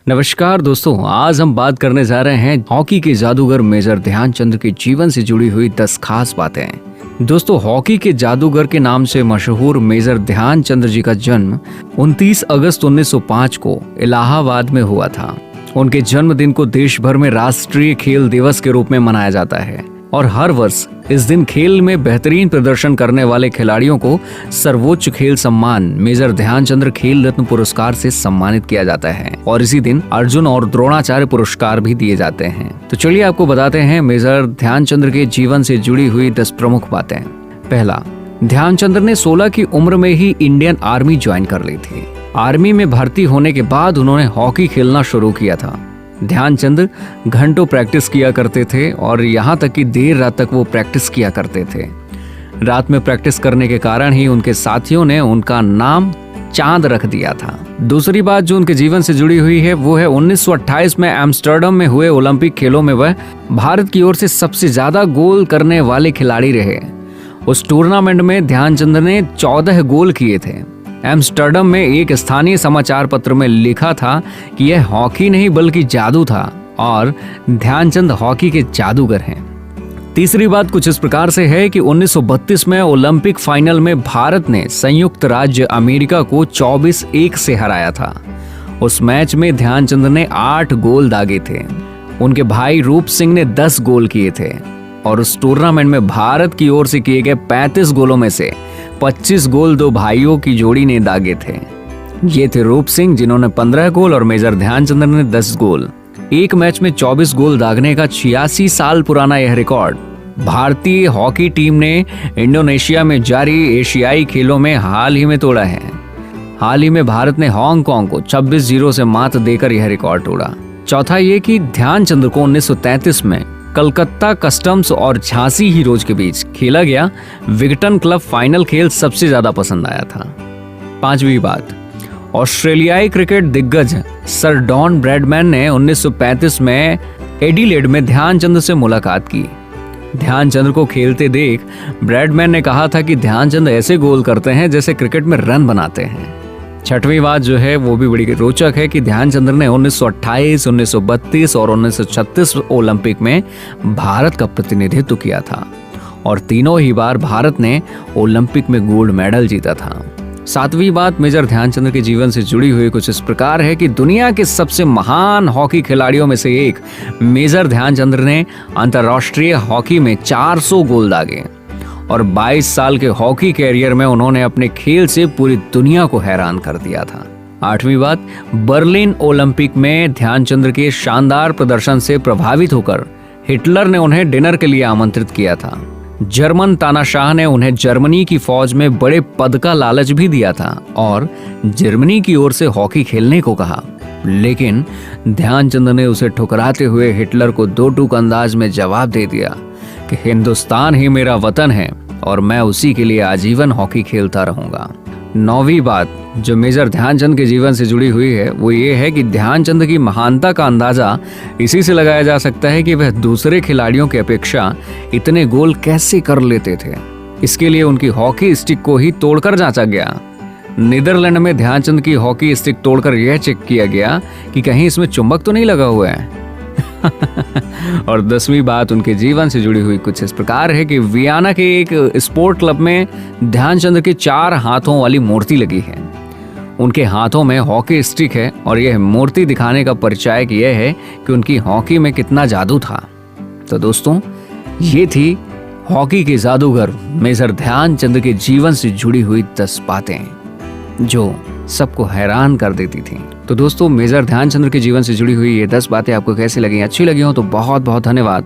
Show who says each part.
Speaker 1: नमस्कार दोस्तों, आज हम बात करने जा रहे हैं हॉकी के जादूगर मेजर ध्यानचंद के जीवन से जुड़ी हुई 10 खास बातें। दोस्तों, हॉकी के जादूगर के नाम से मशहूर मेजर ध्यानचंद जी का जन्म 29 अगस्त 1905 को इलाहाबाद में हुआ था। उनके जन्मदिन को देश भर में राष्ट्रीय खेल दिवस के रूप में मनाया जाता है और हर वर्ष इस दिन खेल में बेहतरीन प्रदर्शन करने वाले खिलाड़ियों को सर्वोच्च खेल सम्मान मेजर ध्यानचंद खेल रत्न पुरस्कार से सम्मानित किया जाता है और इसी दिन अर्जुन और द्रोणाचार्य पुरस्कार भी दिए जाते हैं। तो चलिए आपको बताते हैं मेजर ध्यानचंद के जीवन से जुड़ी हुई 10 प्रमुख बातें। पहला, ध्यानचंद ने 16 की उम्र में ही इंडियन आर्मी ज्वाइन कर ली थी। आर्मी में भर्ती होने के बाद उन्होंने हॉकी खेलना शुरू किया था। ध्यानचंद घंटों प्रैक्टिस किया करते थे और यहाँ तक कि देर रात तक वो प्रैक्टिस किया करते थे। रात में प्रैक्टिस करने के कारण ही उनके साथियों ने उनका नाम चांद रख दिया था। दूसरी बात जो उनके जीवन से जुड़ी हुई है वो है 1928 में एम्स्टर्डम में हुए ओलंपिक खेलों में वह भारत की ओर से सबसे ज्यादा गोल करने वाले खिलाड़ी रहे। उस टूर्नामेंट में ध्यानचंद ने 14 गोल किए थे। एम्स्टर्डम में एक स्थानीय समाचार पत्र में लिखा था कि यह हॉकी नहीं बल्कि जादू था और ध्यानचंद हॉकी के जादूगर हैं। तीसरी बात कुछ इस प्रकार से है कि 1932 में ओलंपिक फाइनल में भारत ने संयुक्त राज्य अमेरिका को 24-1 से हराया था। उस मैच में ध्यानचंद ने 8 गोल दागे थे। उनके भाई रूप सिंह ने 10 गोल किए थे और उस टूर्नामेंट में भारत की ओर से किए गए 35 गोलों में से 25 गोल दो भाइयों की जोड़ी ने दागे थे। ये थे रूप सिंह जिन्होंने 15 गोल और मेजर ध्यानचंद ने 10 गोल। एक मैच में 24 गोल दागने का 86 साल पुराना यह रिकॉर्ड भारतीय हॉकी टीम ने इंडोनेशिया में जारी एशियाई खेलों में हाल ही में तोड़ा है। हाल ही में भारत ने हांगकांग को 26-0 से मात देकर यह रिकॉर्ड तोड़ा। चौथा ये कि ध्यानचंद को 1933 में कलकत्ता कस्टम्स और झांसी हीरोज के बीच खेला गया विगटन क्लब फाइनल खेल सबसे ज्यादा पसंद आया था। पांचवी बात, ऑस्ट्रेलियाई क्रिकेट दिग्गज सर डॉन ब्रैडमैन ने 1935 में एडिलेड में ध्यानचंद से मुलाकात की। ध्यानचंद को खेलते देख ब्रैडमैन ने कहा था कि ध्यानचंद ऐसे गोल करते हैं जैसे क्रिकेट में रन बनाते हैं। छठवीं बात जो है वो भी बड़ी रोचक है कि ध्यानचंद ने 1928, 1932 और 1936 ओलंपिक में भारत का प्रतिनिधित्व किया था और तीनों ही बार भारत ने ओलंपिक में गोल्ड मेडल जीता था। सातवीं बात मेजर ध्यानचंद के जीवन से जुड़ी हुई कुछ इस प्रकार है कि दुनिया के सबसे महान हॉकी खिलाड़ियों में से एक मेजर ध्यानचंद ने अंतर्राष्ट्रीय हॉकी में 400 गोल दागे और 22 साल के हॉकी कैरियर में उन्होंने अपने खेल से पूरी दुनिया को हैरान कर दिया था। आठवीं बात, बर्लिन ओलंपिक में ध्यानचंद के शानदार प्रदर्शन से प्रभावित होकर हिटलर ने उन्हें डिनर के लिए आमंत्रित किया था। जर्मन तानाशाह ने उन्हें जर्मनी की फौज में बड़े पद का लालच भी दिया था और जर्मनी की ओर से हॉकी खेलने को कहा, लेकिन ध्यानचंद ने उसे ठुकराते हुए हिटलर को दो टूक अंदाज में जवाब दे दिया कि हिंदुस्तान ही मेरा वतन है और मैं उसी के लिए आजीवन हॉकी खेलता रहूंगा। नौवीं बात जो मेजर ध्यानचंद के जीवन से जुड़ी हुई है वो ये है कि ध्यानचंद की महानता का अंदाजा इसी से लगाया जा सकता है कि वह दूसरे खिलाड़ियों की अपेक्षा इतने गोल कैसे कर लेते थे। इसके लिए उनकी हॉकी स्टिक को ही तोड़कर जांचा गया। नीदरलैंड में ध्यानचंद की हॉकी स्टिक तोड़कर यह चेक किया गया कि कहीं इसमें चुंबक तो नहीं लगा हुआ है। और 10वीं बात उनके जीवन से जुड़ी हुई कुछ इस प्रकार है कि वियना के एक स्पोर्ट क्लब में ध्यानचंद के 4 हाथों वाली मूर्ति लगी है। उनके हाथों में हॉकी स्टिक है और यह मूर्ति दिखाने का परिचायक यह है कि उनकी हॉकी में कितना जादू था। तो दोस्तों, ये थी हॉकी के जादूगर मेजर ध्यानचंद के जीवन से जुड़ी हुई 10 बातें जो सबको हैरान कर देती थी। तो दोस्तों, मेजर ध्यानचंद के जीवन से जुड़ी हुई ये 10 बातें आपको कैसी लगी? अच्छी लगी हो तो बहुत बहुत धन्यवाद।